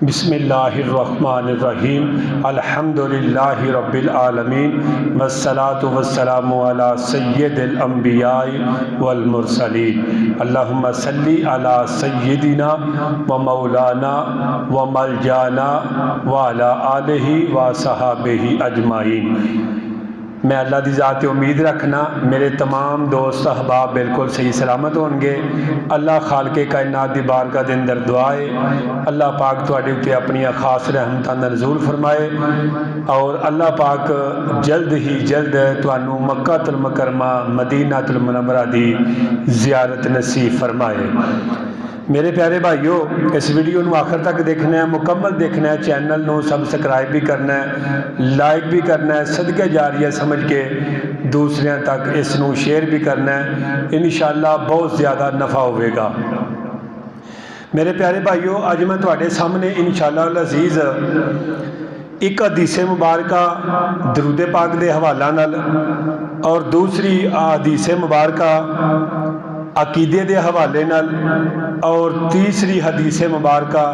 بسم اللہ الرحمن الرحیم الحمدللہ رب العالمین والصلاة والسلام علی سید الانبیاء والمرسلین اللہم صلی علی سیدنا و مولانا و ملجانا وعلی آلہ و صحابہ اجمعین۔ میں اللہ دی ذات امید رکھنا میرے تمام دوست احباب بالکل صحیح سلامت ہون گے۔ اللہ خالق کائنات دی بارگاہ دے اندر دعائے اللہ پاک تواڈے اُتے اپنی خاص رحمتاں دا نزول فرمائے اور اللہ پاک جلد ہی جلد تانوں مکہ المکرمہ مدینہ المنورہ دی زیارت نصیب فرمائے۔ میرے پیارے بھائیو، اس ویڈیو نو آخر تک دیکھنا ہے، مکمل دیکھنا ہے، چینل نو سبسکرائب بھی کرنا ہے، لائک بھی کرنا ہے، صدقہ جاریہ سمجھ کے دوسرے تک اس نو شیئر بھی کرنا ہے، انشاءاللہ بہت زیادہ نفع ہوئے گا۔ میرے پیارے بھائیو، آج میں تواڈے سامنے انشاءاللہ العزیز ایک حدیث مبارکہ درود پاک دے حوالہ نال اور دوسری حدیث مبارکہ عقیدے دے حوالے نال اور تیسری حدیث مبارکہ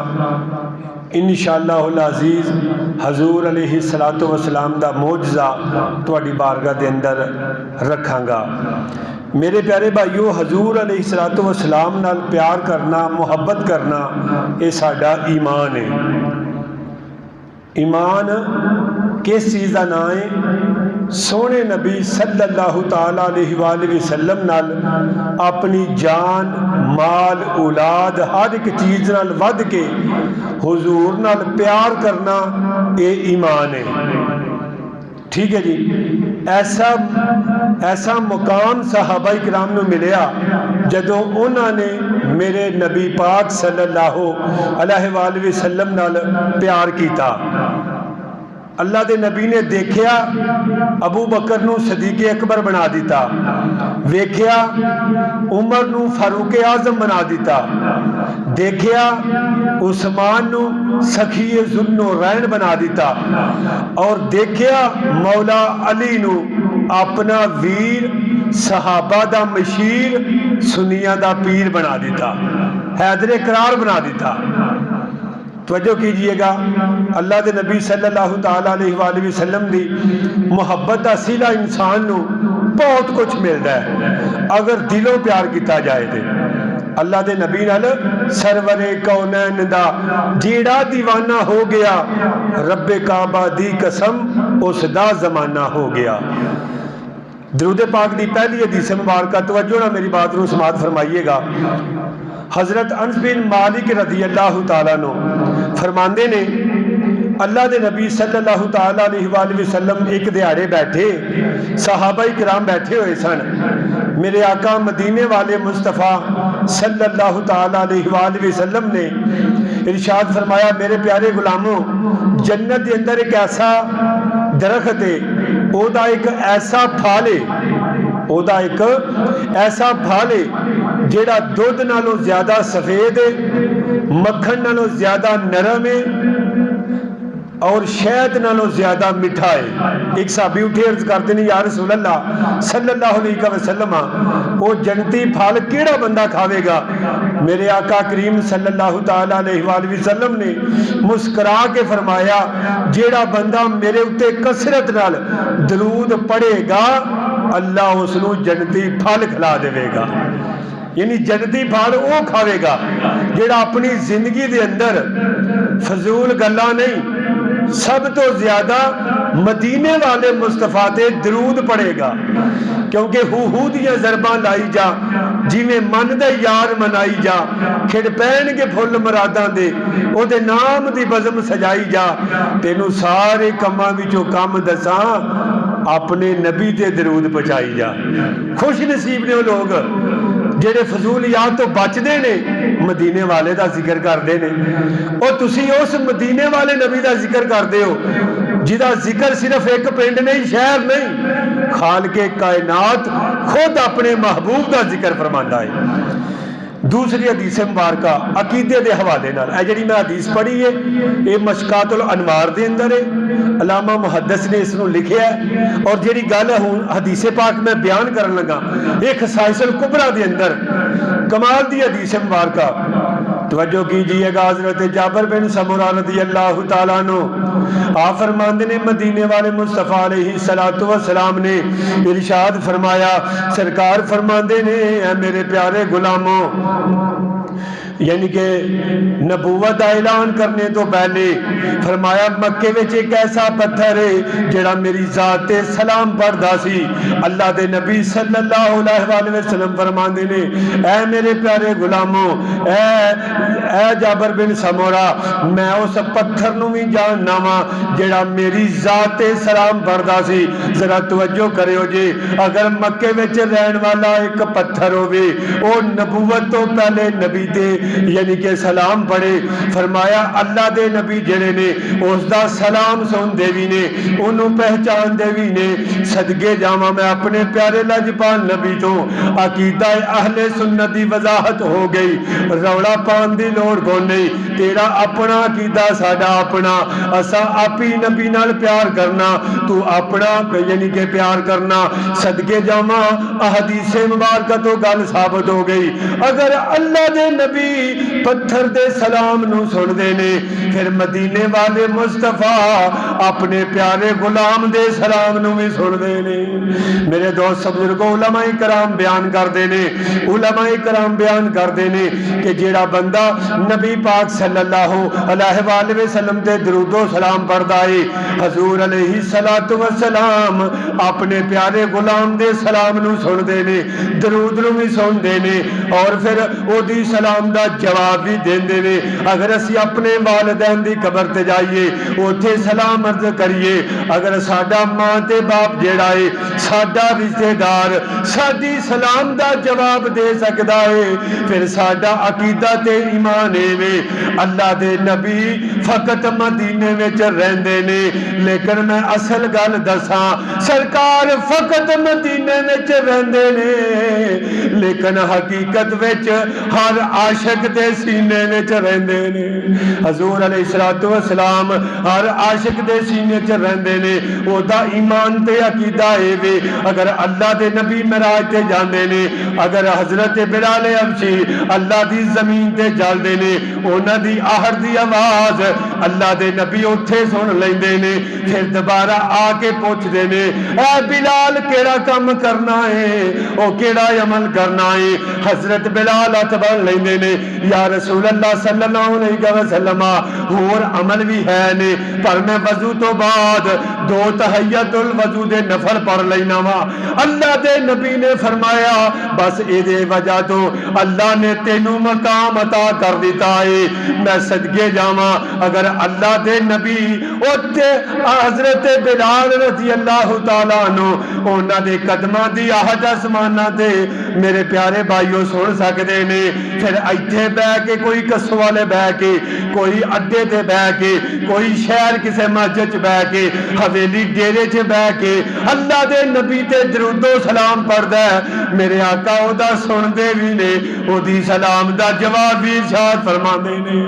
انشاءاللہ العزیز حضور علیہ السلام دا معجزہ تواڈی بارگاہ دے اندر رکھاں گا۔ میرے پیارے بھائیو، حضور علیہ السلام نال پیار کرنا، محبت کرنا، یہ ساڈا ایمان ہے۔ ایمان کس چیز کا نام ہے؟ سونے نبی صلی اللہ تعالی علیہ وآلہ وسلم نال اپنی جان، مال، اولاد ہر ایک چیز نال ود کے حضور نال پیار کرنا، یہ ایمان ہے۔ ٹھیک ہے جی، ایسا مقام صحابہ کرام نو ملیا جدو انہوں نے میرے نبی پاک صلی اللہ علیہ وآلہ وسلم نال پیار کیتا۔ اللہ دے نبی نے دیکھیا ابو بکر نو صدیق اکبر بنا دیتا، ویکھیا عمر نو فاروق اعظم بنا دیتا، دیکھیا عثمان نو سخی ذوالنورین بنا دیتا، اور دیکھیا مولا علی نو اپنا ویر، صحابہ دا مشیر، سنیاں دا پیر بنا دیتا، حیدر قرار بنا دیتا۔ توجہ کیجئے گا، اللہ دے نبی صلی اللہ تعالیٰ علیہ وآلہ وسلم دی محبت دا سیلا انسان نو بہت کچھ ملتا ہے اگر دلوں پیار کیتا جائے دے۔ اللہ دے نبی نال سرور کونین دا جیڑا دیوانہ ہو گیا، رب کعبہ دی قسم اس دا زمانہ ہو گیا۔ درود پاک دی پہلی حدیث مبارکہ، توجہ نہ میری بات نو سماعت فرمائیے گا۔ حضرت انس بن مالک رضی اللہ تعالیٰ نو فرماندے نے، اللہ دے نبی صلی اللہ تعالیٰ علیہ وآلہ وسلم ایک دیہاڑے بیٹھے، صحابہ کرام بیٹھے ہوئے سن، میرے آقا مدینے والے مصطفیٰ صلی اللہ تعالیٰ علیہ وآلہ وسلم نے ارشاد فرمایا، میرے پیارے غلاموں، جنت کے اندر ایک ایسا درخت ہے، او دا ایک ایسا پھال ہے، او دا ایک ایسا پھال ہے جیڑا دودھ نالوں زیادہ سفید ہے، مکھن نالوں زیادہ نرم ہے اور شہد نالوں زیادہ مٹھا ہے۔ ایک صحابی اٹھے عرض کرتے ہیں، یا رسول اللہ صلی اللہ علیہ وسلم، وہ جنتی پھال کیڑا بندہ کھاوے گا؟ میرے آقا کریم صلی اللہ تعالیٰ علیہ وآلہ وسلم نے مسکرا کے فرمایا، جیڑا بندہ میرے اتے کثرت نال درود پڑھے گا، اللہ اس نو جنتی پھل کھلا دے گا۔ یعنی جنتی پھل وہ کھاوے گا جیڑا اپنی زندگی دے اندر فضول گلاں نہیں، سب تو زیادہ مدینے والے مصطفیٰ تے درود پڑھے گا، کیونکہ ہو دیاں ضرباں لائی جا، جی میں من دے یار منائی جا، کھڑ پین کے پھل مراداں دے، او دے نام دی بزم سجائی جا، تینوں سارے کماں وچوں کم دساں، اپنے نبی تے درود پہنچائی جا۔ خوش نصیب نے وہ لوگ جڑے فضولیات تو بچدے نے، مدینے والے دا ذکر کردے نے۔ اور تسی اس مدینے والے نبی دا ذکر کردے ہو جدا ذکر صرف ایک پنڈ نہیں، شہر نہیں، خالق کائنات خود اپنے محبوب دا ذکر فرماندا ہے۔ دوسری حدیث مبارکہ عقیدے دے حوالے نال، اے جڑی میں حدیث پڑھی ہے یہ مشکات الانوار دے اندر ہے، علامہ محدث نے اس نو لکھیا ہے، اور جڑی گل ہے ہن حدیث پاک میں بیان کرن لگا، ایک خصائص الکبریٰ دے اندر کمال دی حدیث مبارکہ، توجہ کیجئے گا، حضرت جابر بن سمرہ رضی اللہ تعالیٰ عنہ آپ فرماندے نے مدینے والے مصطفیٰ علیہ السلام نے ارشاد فرمایا، سرکار فرماندے نے اے میرے پیارے غلاموں، یعنی کہ نبوت کا اعلان کرنے تو پہلے فرمایا مکے وچ ایک ایسا پتھر ہے جڑا میری ذات تے سلام پڑھدا سی۔ اللہ دے نبی صلی اللہ علیہ وآلہ وسلم فرماندے نے اے میرے پیارے غلاموں، اے جابر بن سمرہ، میں اس پتھر نو بھی جاننا وا جڑا میری ذات تے سلام پڑھدا سی۔ ذرا توجہ کریو جی، اگر مکے وچ رہن والا ایک پتھر ہوے او نبوت تو پہلے نبی تے یعنی کہ سلام پڑھے، فرمایا اللہ دے نبی جڑے نے اس دا سلام سن دے وی نے، انہوں پہچان دے وی نے۔ صدقے جاواں میں اپنے پیارے لاجپال نبی تو عقیدہ اہل سنت دی وضاحت ہو گئی، روڑا پان دی لوڑ کو نہیں، تیرا اپنا عقیدہ ساڈا اپنا، اساں اپی نبی نال پیار کرنا، تو اپنا یعنی کہ پیار کرنا۔ صدقے جاواں احادیث مبارکہ تو گل ثابت ہو گئی، اگر اللہ دے نبی پتھر دے سلام نو سن دے نے، پھر مدینے والے مصطفیٰ اپنے پیارے غلام دے سلام نو بھی سن دے نے۔ میرے دوست بزرگوں، علماء کرام بیان کر دے نے، علماء کرام بیان کر دے نے کہ جیڑا بندہ نبی پاک صلی اللہ علیہ وآلہ وسلم تے درود و سلام پڑھدا ہے، حضور علیہ السلام اپنے پیارے غلام دے سلام نو سن دے نے، درود نو بھی سن دے نے، اور پھر او دی سلام دا جواب بھی دین دے نے۔ اگر اسی اپنے والدین دی قبر تے جائیے اوتھے سلام عرض کریے، اگر ساڈا ماں تے باپ جیڑا ہے ساڈا رشتہ دار ساڈی سلام دا جواب دے سکدا ہے، پھر ساڈا عقیدہ تے ایمان ہے۔ اللہ دے نبی فقط مدینے وچ رہندے نے، لیکن میں اصل گل دساں، سرکار فقط مدینے وچ رہندے نے، لیکن حقیقت وچ ہر عاشق دے سینے وچ رہندے نے۔ حضور علیہ السلام ہر عاشق دے سینے وچ رہندے نے، او دا ایمان تے عقیدہ ہے وے۔ اگر اللہ دے نبی معراج تے جاندے نے، اگر حضرت بلال حبشی اللہ دی زمین تے جلدے نے، انہاں دی آہٹ دی آواز اللہ دے نبی اوتھے سن لیندے نے، پھر دوبارہ آ کے پوچھدے نے اے بلال کیڑا کم کرنا ہے، او کیڑا عمل کرنا ہے۔ حضرت بلال ہاتھ بن لیندے نے، یا رسول اللہ صلی اللہ علیہ وسلم اور عمل بھی ہے نے، پر میں وضو تو بعد 2 تحیت الوضو دے نفل پڑھ لینا وا۔ اللہ دے نبی نے فرمایا بس اے دے وجہ تو اللہ نے تینوں مقام عطا کر دیتا ہے۔ میں صدقے جاواں، اگر اللہ دے نبی اوتے حضرت بلال رضی اللہ تعالیٰ عنہ انہاں دے قدماں دی آہٹ آسماناں تے میرے پیارے بھائیو سن سکدے نے، پھر ایتھے بہ کے کوئی کسو والے بہ کے، کوئی اڈے تے بہ کے، کوئی شہر کسے مسجد چ بہ کے، حویلی ڈیرے چ بہ کے اللہ دے نبی تے درود و سلام پڑھدا ہے، میرے آقا او دا سن دے وی نے، او دی سلام دا جواب بھی ارشاد فرماندے نے۔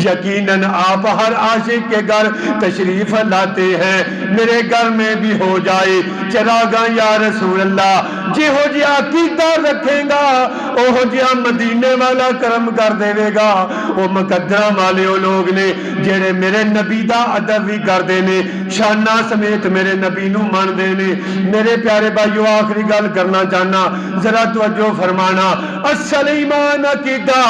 یقیناً آپ ہر عاشق کے گھر تشریف لاتے ہیں، میرے گھر میں بھی ہو جائے چراغاں یا رسول اللہ، جہو جہاں عقیدہ رکھے گا اوہ جہاں مدینے والا کرم کر دے گا۔ وہ مقدرہ والے وہ لوگ نے جڑے میرے نبی دا ادب بھی کر دے نے، شانہ سمیت میرے نبی نو مان دے نے۔ میرے پیارے بھائیو، آخری گل کرنا چاہنا، ذرا توجہ فرمانا، اصل ایمان عقیدہ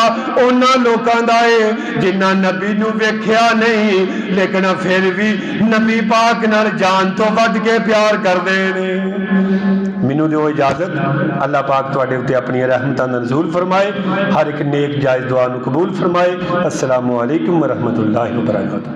انہاں لوکاں دا ہے جنہاں نبی نو ویکھیا نہیں لیکن پھر بھی نبی پاک نال جان تو ود کے پیار کر دے نے۔ مینوں دیو اجازت، اللہ پاک تواڈے اُتے اپنی رحمتاں نزول فرمائے، ہر ایک نیک جائز دعا نو قبول فرمائے۔ السلام علیکم ورحمۃ اللہ وبرکاتہ۔